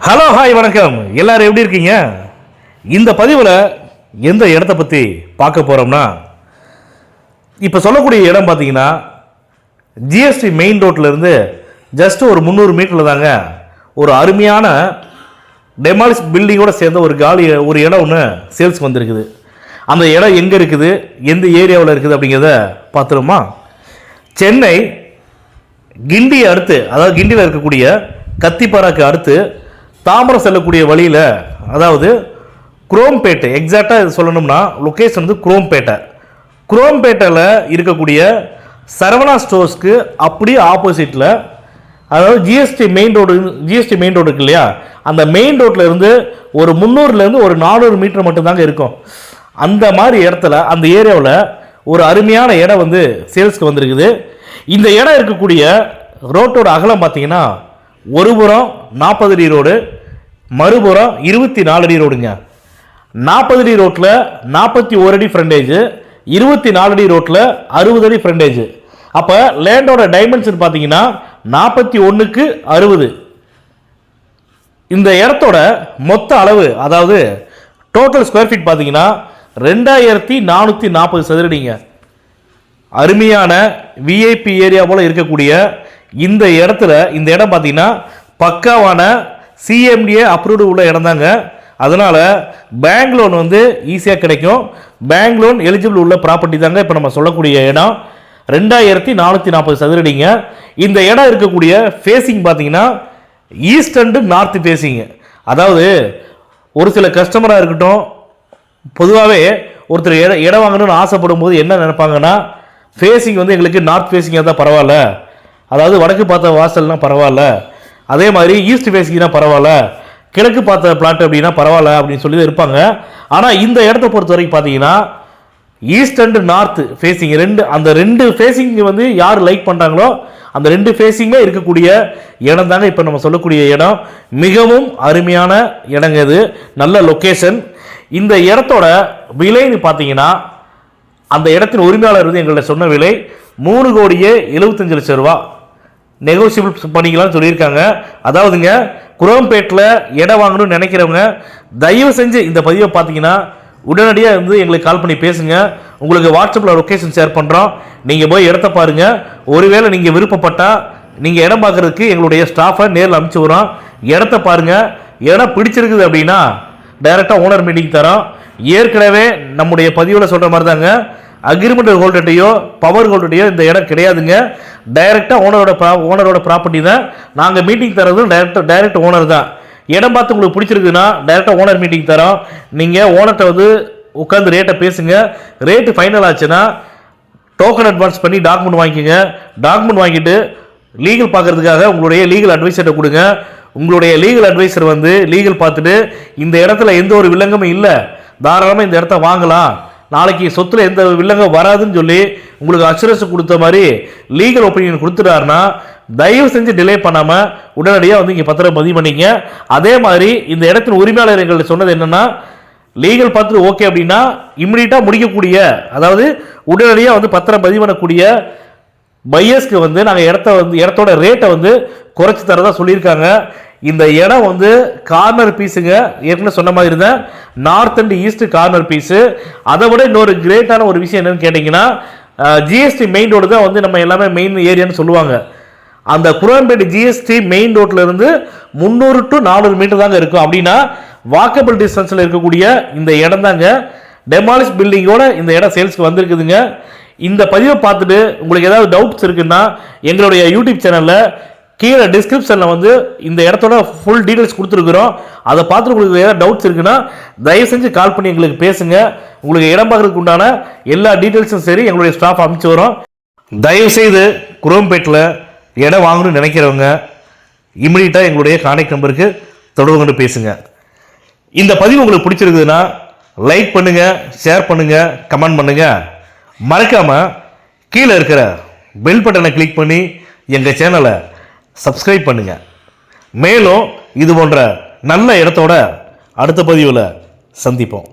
Hello hi வணக்கம். எல்லாரும் எப்படி இருக்கீங்க? இந்த பதிவில் எந்த இடத்த பற்றி பார்க்க போகிறோம்னா, இப்போ சொல்லக்கூடிய இடம் பார்த்தீங்கன்னா ஜிஎஸ்டி மெயின் ரோட்லேருந்து ஜஸ்ட் ஒரு 300 மீட்டரில் தாங்க ஒரு அருமையான டெமாலிஷ் பில்டிங்கோடு சேர்ந்த ஒரு இடம் ஒன்று சேல்ஸ்க்கு வந்திருக்குது. அந்த இடம் எங்கே இருக்குது, எந்த ஏரியாவில் இருக்குது அப்படிங்கிறத பார்த்துருமா. சென்னை கிண்டியை அடுத்து, அதாவது கிண்டியில் இருக்கக்கூடிய கத்திப்பாராக்கு அடுத்து தாம்பரம் செல்லக்கூடிய வழியில், அதாவது குரோம்பேட்டை, எக்ஸாக்டாக சொல்லணும்னா லொக்கேஷன் வந்து குரோம்பேட்டையில் இருக்கக்கூடிய சரவணா ஸ்டோர்ஸ்க்கு அப்படியே ஆப்போசிட்டில், அதாவது ஜிஎஸ்டி மெயின் ரோடு இருக்கு இல்லையா, அந்த மெயின் ரோட்டில் இருந்து ஒரு 300லேருந்து ஒரு 400 மீட்டர் மட்டும்தாங்க இருக்கும். அந்த மாதிரி இடத்துல, அந்த ஏரியாவில் ஒரு அருமையான இடம் வந்து சேல்ஸ்க்கு வந்திருக்குது. இந்த இடம் இருக்கக்கூடிய ரோட்டோட அகலம் பார்த்தீங்கன்னா, ஒரு புறம் 40 அடி ரோடு, மறுபுறம் 24 அடி ரோடுங்க. 40 அடி ரோட்டில் 41 அடி ஃப்ரண்டேஜ், 24 அடி ரோட்டில் 60 அடி ஃப்ரண்டேஜ். அப்போ லேண்டோட டைமென்ஷன் பார்த்தீங்கன்னா 41க்கு 60. இந்த இடத்தோட மொத்த அளவு, அதாவது டோட்டல் ஸ்கொயர் ஃபீட் பார்த்தீங்கன்னா 2440 சதுரடிங்க. அருமையான விஐபி ஏரியா போல் இருக்கக்கூடிய இந்த இடம் பார்த்தீங்கன்னா பக்காவான சிஎம்டிஏ அப்ரூவ்டு உள்ள இடம் தாங்க. அதனால் பேங்க் லோன் வந்து ஈஸியாக கிடைக்கும். பேங்க் லோன் எலிஜிபிள் உள்ள ப்ராப்பர்ட்டி தாங்க இப்போ நம்ம சொல்லக்கூடிய இடம். 2440 சதுரடிங்க. இந்த இடம் இருக்கக்கூடிய ஃபேஸிங் பார்த்தீங்கன்னா ஈஸ்ட் அண்டு நார்த் ஃபேஸிங். அதாவது ஒரு சில கஸ்டமராக இருக்கட்டும், பொதுவாகவே ஒருத்தர் இடம் வாங்கணும்னு ஆசைப்படும் போது என்ன நினைப்பாங்கன்னா, ஃபேஸிங் வந்து எங்களுக்கு நார்த் ஃபேஸிங்காக தான் பரவாயில்ல, அதாவது வடக்கு பார்த்த வாசல்னால் பரவாயில்ல, அதே மாதிரி ஈஸ்ட் ஃபேஸிங்னா பரவாயில்ல, கிழக்கு பார்த்த பிளாட் அப்படின்னா பரவாயில்ல அப்படின்னு சொல்லி இருப்பாங்க. ஆனால் இந்த இடத்த பொறுத்த வரைக்கும் பார்த்தீங்கன்னா ஈஸ்ட் அண்ட் நார்த் ஃபேஸிங் அந்த ரெண்டு ஃபேஸிங் வந்து யார் லைக் பண்ணுறாங்களோ அந்த ரெண்டு ஃபேஸிங்குமே இருக்கக்கூடிய இடம் தாங்க இப்போ நம்ம சொல்லக்கூடிய இடம். மிகவும் அருமையான இடங்க இது, நல்ல லொக்கேஷன். இந்த இடத்தோட விலைன்னு பார்த்தீங்கன்னா, அந்த இடத்தின் உரிமையாளர் வந்து எங்கள்கிட்ட சொன்ன விலை 3,75,00,000 ரூபா. நெகோசியபிள் பண்ணிக்கலாம்னு சொல்லியிருக்காங்க. அதாவதுங்க, குரோம்பேட்டில் இடம் வாங்கணும்னு நினைக்கிறவங்க தயவு செஞ்சு இந்த பதிவை பார்த்தீங்கன்னா உடனடியாக வந்து எங்களுக்கு கால் பண்ணி பேசுங்க. உங்களுக்கு வாட்ஸ்அப்பில் லொக்கேஷன் ஷேர் பண்ணுறோம். நீங்கள் போய் இடத்த பாருங்கள். ஒருவேளை நீங்கள் விருப்பப்பட்டால் நீங்கள் இடம் பார்க்குறதுக்கு எங்களுடைய ஸ்டாஃபை நேரில் அனுப்பிச்சி விடுறோம். இடத்த பாருங்கள். இடம் பிடிச்சிருக்குது அப்படின்னா டைரெக்டாக ஓனர் மீட்டிங் தரோம். ஏற்கனவே நம்முடைய பதிவில் சொல்கிற மாதிரி தாங்க, அக்ரிமெண்ட் ஹோல்டர்டையோ பவர் ஹோல்டர்டையோ இந்த இடம் கிடையாதுங்க. டைரெக்டாக ஓனரோட ப்ராப்பர்ட்டி தான். நாங்கள் மீட்டிங் தரதும் டைரக்ட் ஓனர் தான். இடம் பார்த்து உங்களுக்கு பிடிச்சிருக்குன்னா டைரெக்டாக ஓனர் மீட்டிங் தரோம். நீங்கள் ஓனர்கிட்ட வந்து உட்காந்து ரேட்டை பேசுங்க. ரேட்டு ஃபைனல் ஆச்சுன்னா டோக்கன் அட்வான்ஸ் பண்ணி டாக்குமெண்ட் வாங்கிக்கோங்க. டாக்குமெண்ட் வாங்கிட்டு லீகல் பார்க்குறதுக்காக உங்களுடைய லீகல் அட்வைசர்கிட்ட கொடுங்க. உங்களுடைய லீகல் அட்வைசர் வந்து லீகல் பார்த்துட்டு இந்த இடத்துல எந்த ஒரு வில்லங்கமும் இல்லை, தாராளமாக இந்த இடத்த வாங்கலாம், நாளைக்கு சொத்துல எந்த வில்லங்கம் வராதுன்னு சொல்லி உங்களுக்கு அஷூரன்ஸ் கொடுத்த மாதிரி லீகல் ஒப்பீனியன் கொடுத்துட்டாருன்னா தயவு செஞ்சு டிலே பண்ணாமல் உடனடியாக வந்து இங்கே பத்திரம் பதிவு பண்ணிங்க. அதே மாதிரி இந்த இடத்தின் உரிமையாளர் எங்களுக்கு சொன்னது என்னென்னா, லீகல் பார்த்துட்டு ஓகே அப்படின்னா இம்மிடியட்டாக முடிக்கக்கூடிய, அதாவது உடனடியாக வந்து பத்திரம் பதிவு பண்ணக்கூடிய பையர்ஸ்க்கு வந்து நாங்கள் இடத்தோட ரேட்டை வந்து குறைச்சி தரதா சொல்லியிருக்காங்க. இந்த இடம் வந்து கார்னர் பீஸுங்க. ஏற்கனவே சொன்ன மாதிரி தான் north and east corner piece. அதை விட இன்னொரு கிரேட்டான ஒரு விஷயம் என்னன்னு கேட்டிங்கன்னா, ஜிஎஸ்டி மெயின் ரோடு தான் வந்து நம்ம எல்லாமே மெயின் ஏரியான்னு சொல்லுவாங்க. அந்த குரோம்பேட்டை ஜிஎஸ்டி மெயின் ரோட்டில் இருந்து 300 to 400 மீட்டர் தாங்க இருக்கும். அப்படின்னா வாக்கபிள் டிஸ்டன்ஸில் இருக்கக்கூடிய இந்த இடம் தாங்க. டெமாலிஷ் பில்டிங்கோட இந்த இடம் சேல்ஸ்க்கு வந்திருக்குதுங்க. இந்த பதிவை பார்த்துட்டு உங்களுக்கு ஏதாவது டவுட்ஸ் இருக்குன்னா எங்களுடைய யூடியூப் சேனலில் கீழே டிஸ்கிரிப்ஷனில் வந்து இந்த இடத்தோட ஃபுல் டீட்டெயில்ஸ் கொடுத்துருக்குறோம். அதை பார்த்துட்டு உங்களுக்கு ஏதாவது டவுட்ஸ் இருக்குன்னா தயவு செஞ்சு கால் பண்ணி எங்களுக்கு பேசுங்க. உங்களுக்கு இடம் பார்க்கறதுக்கு உண்டான எல்லா டீட்டெயில்ஸும் சரி எங்களுடைய ஸ்டாஃப் அனுப்பிச்சு வரோம். தயவுசெய்து குரோம்பேட்டில் இடம் வாங்கணும்னு நினைக்கிறவங்க இம்மிடியட்டாக எங்களுடைய கான்டாக்ட் நம்பருக்கு தொடர்பு கொண்டு பேசுங்க. இந்த பதிவு உங்களுக்கு பிடிச்சிருக்குதுன்னா லைக் பண்ணுங்கள், ஷேர் பண்ணுங்கள், கமெண்ட் பண்ணுங்கள். மறக்காமல் கீழே இருக்கிற பெல் பட்டனை கிளிக் பண்ணி எங்கள் சேனலை சப்ஸ்கிரைப் பண்ணுங்கள். மேலும் இது போன்ற நல்ல இடத்தோட அடுத்த பதிவில் சந்திப்போம்.